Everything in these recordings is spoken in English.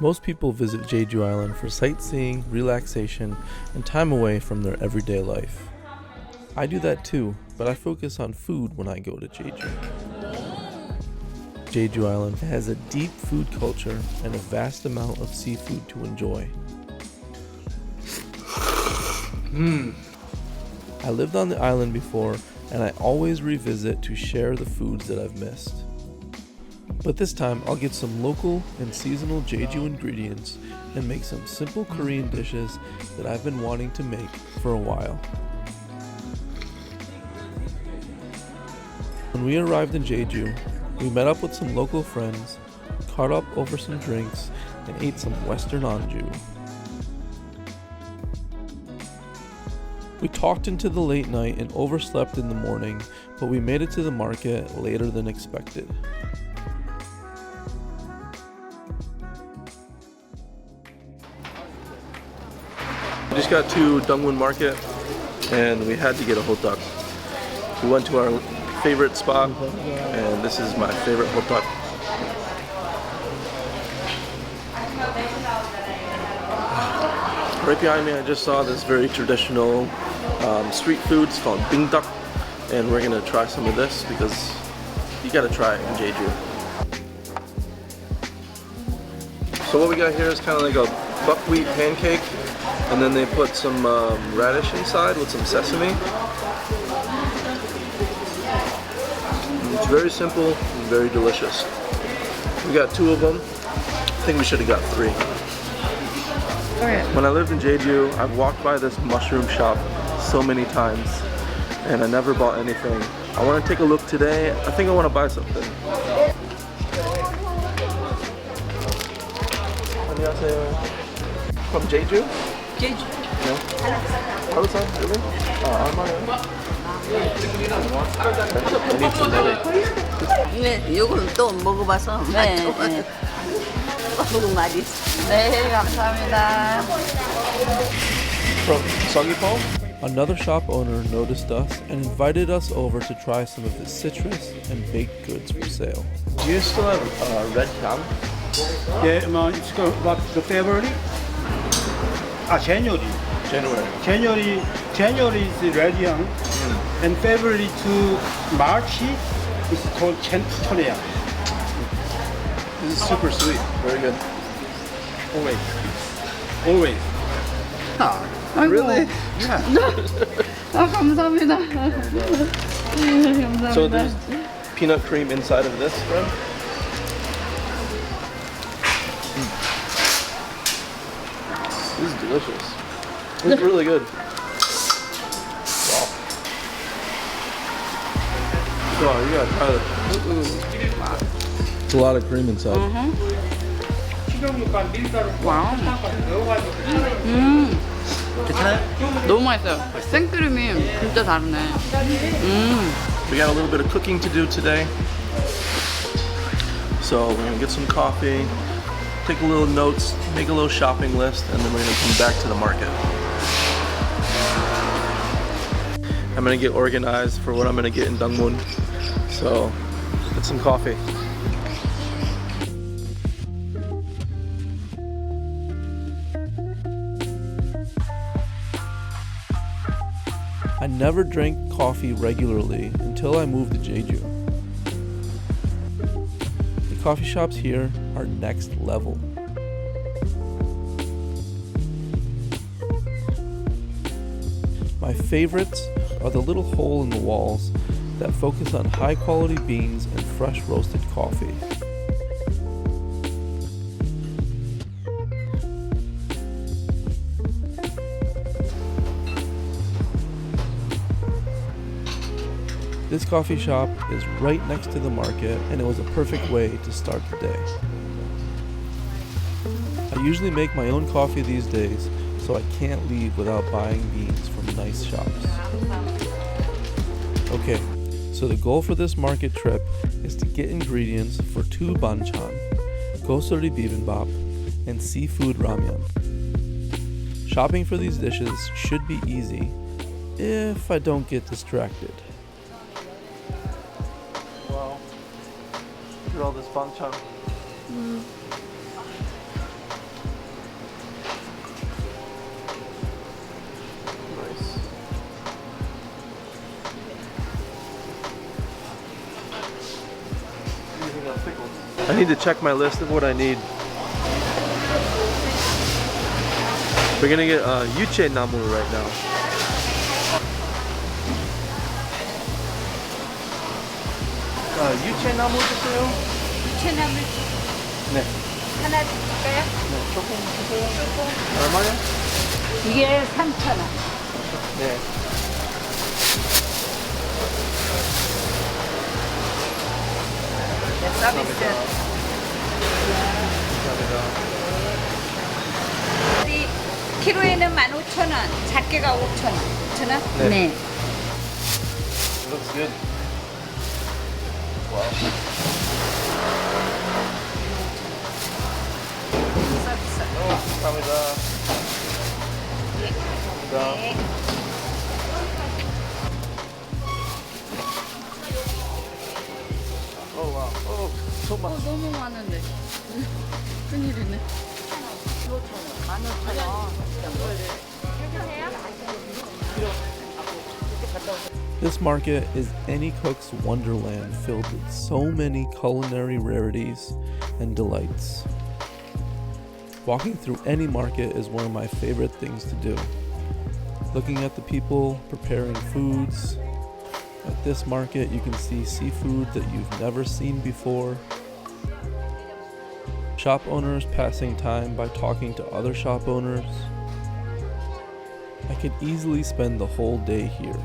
Most people visit Jeju Island for sightseeing, relaxation, and time away from their everyday life. I do that too, but I focus on food when I go to Jeju. Jeju Island has a deep food culture and a vast amount of seafood to enjoy. I lived on the island before, and I always revisit to share the foods that I've missed. But this time, I'll get some local and seasonal Jeju ingredients and make some simple Korean dishes that I've been wanting to make for a while. When we arrived in Jeju, we met up with some local friends, caught up over some drinks, and ate some Western anju. We talked into the late night and overslept in the morning, but we made it to the market later than expected. We just got to Dongmun Market and we had to get a hot dog. We went to our favorite spot and this is my favorite hot dog. Right behind me I just saw this very traditional street food. It's called bingdak and we're gonna try some of this because you gotta try it in Jeju. So what we got here is kind of like a buckwheat pancake. And then they put some radish inside with some sesame. It's very simple and very delicious. We got 2 of them. I think we should have got 3. When I lived in Jeju, I've walked by this mushroom shop so many times and I never bought anything. I want to take a look today. I think I want to buy something. 안녕하세요. From Jeju? Jeju. No? How's that? Really? I need some money. 네, 요거는 또 먹어봐서 너무 맛있어. 네, 감사합니다. From Seogwipo? Another shop owner noticed us and invited us over to try some of his citrus and baked goods for sale. Do you still have red jam? Yeah, it's called what the February? January. January is red yam, and February to March is called Choneya. This is super sweet. Very good. Always. Really? Yeah. 감사합니다. 감사합니다. So there's peanut cream inside of this bread? This is delicious. It's really good. Wow. Oh, you gotta try this. It's a lot of cream inside. 와우. 너무 맛있어요. 생크림이 진짜 다르네. We got a little bit of cooking to do today. So we're gonna get some coffee, take a little notes, make a little shopping list, and then we're gonna come back to the market. I'm gonna get organized for what I'm gonna get in Dongmun. So, get some coffee. I never drank coffee regularly until I moved to Jeju. The coffee shops here are next level. My favorites are the little hole in the walls that focus on high quality beans and fresh roasted coffee. This coffee shop is right next to the market and it was a perfect way to start the day. I usually make my own coffee these days, so I can't leave without buying beans from nice shops. Okay, so the goal for this market trip is to get ingredients for 2 banchan, gosori bibimbap, and seafood ramyeon. Shopping for these dishes should be easy if I don't get distracted. Wow, look at all this banchan. I need to check my list of what I need. We're gonna get yuche namu right now. 유채 나무 주세요. 유채 나물 네. 하나 줄까요? 네, 조금 주세요. 얼마요? 이게 3,000원. 네. 서비스. 감사합니다. 이 키로에는 15,000원, 작게가 5,000원. 5,000원? 네. It looks good. Wow. 서비스. 감사합니다. 네. 감사합니다. 네. 오, 와우. 오, 정말. 너무 많은데. 큰일이네. 15,000원. This market is any cook's wonderland filled with so many culinary rarities and delights. Walking through any market is one of my favorite things to do. Looking at the people preparing foods. At this market, you can see seafood that you've never seen before. Shop owners passing time by talking to other shop owners. I could easily spend the whole day here.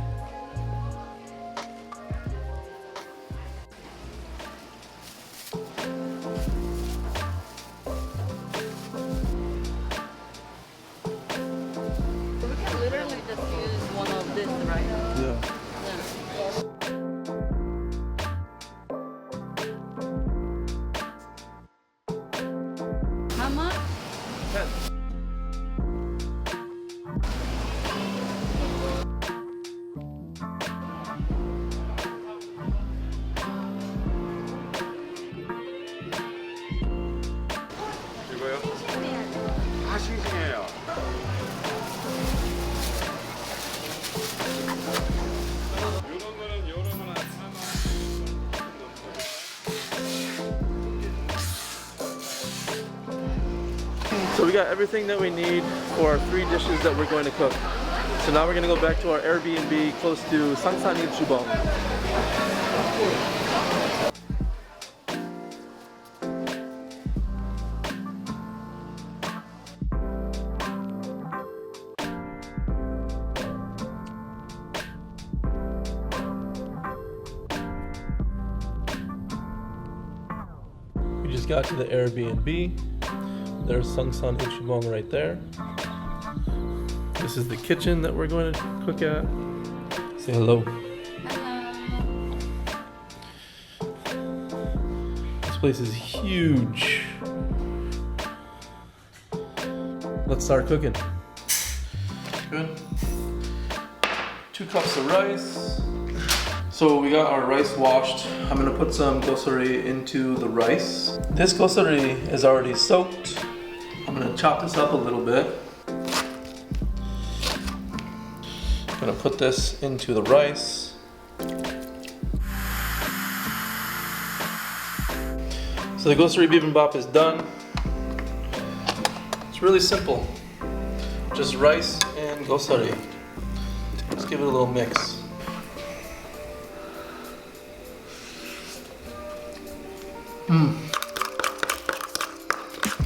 We can literally just use one of this, right? Yeah. How much? 이거요? 다 싱싱해요. 요런 거는 요런 한 4만. So we got everything that we need for our 3 dishes that we're going to cook. So now we're going to go back to our Airbnb close to Seongsan Ilchulbong. We just got to the Airbnb. There's Seongsan Ilchulbong right there. This is the kitchen that we're going to cook at. Say hello. This place is huge. Let's start cooking. Good. 2 cups of rice. So we got our rice washed. I'm gonna put some gosori into the rice. This gosori is already soaked. I'm gonna chop this up a little bit. I'm gonna put this into the rice. So the gosori bibimbap is done. It's really simple. Just rice and gosori. Let's give it a little mix.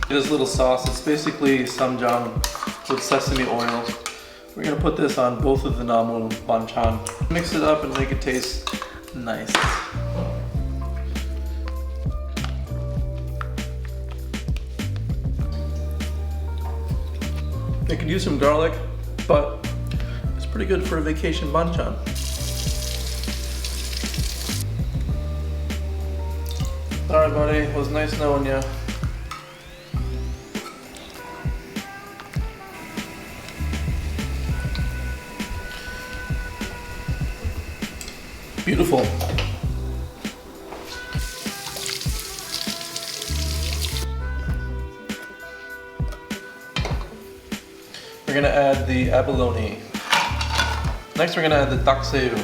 This little sauce, it's basically samjang with sesame oil. We're gonna put this on both of the namu banchan. Mix it up and make it taste nice. They could use some garlic, but it's pretty good for a vacation banchan. Alright buddy, it was nice knowing you. Beautiful. We're gonna add the abalone. Next we're gonna add the dakseu.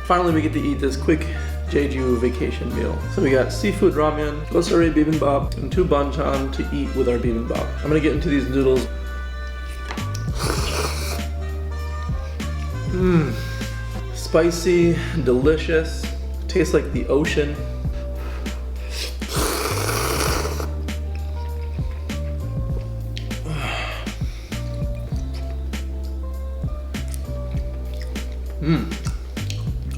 Finally, we get to eat this quick Jeju vacation meal. So we got seafood ramen, gosari bibimbap, and 2 banchan to eat with our bibimbap. I'm gonna get into these noodles. Spicy, delicious, tastes like the ocean.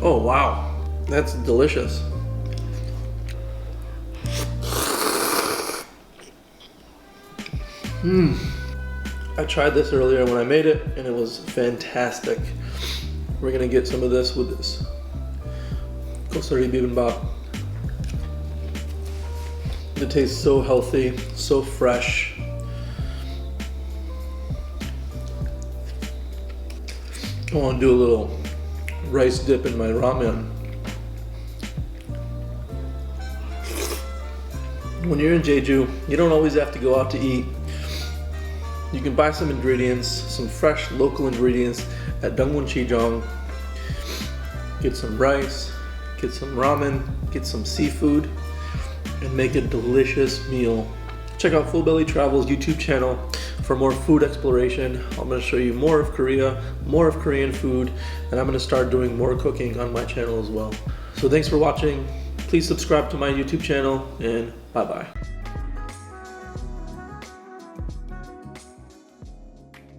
Oh wow, that's delicious. I tried this earlier when I made it and it was fantastic. We're gonna get some of this with this gosari bibimbap. It tastes so healthy, so fresh. I want to do a little rice dip in my ramen. When you're in Jeju, you don't always have to go out to eat. You can buy some ingredients, some fresh local ingredients at Dongmun-ro. Get some rice, get some ramen, get some seafood, and make a delicious meal. Check out Full Belly Travel's YouTube channel for more food exploration. I'm going to show you more of Korea, more of Korean food, and I'm going to start doing more cooking on my channel as well. So thanks for watching. Please subscribe to my YouTube channel, and bye-bye.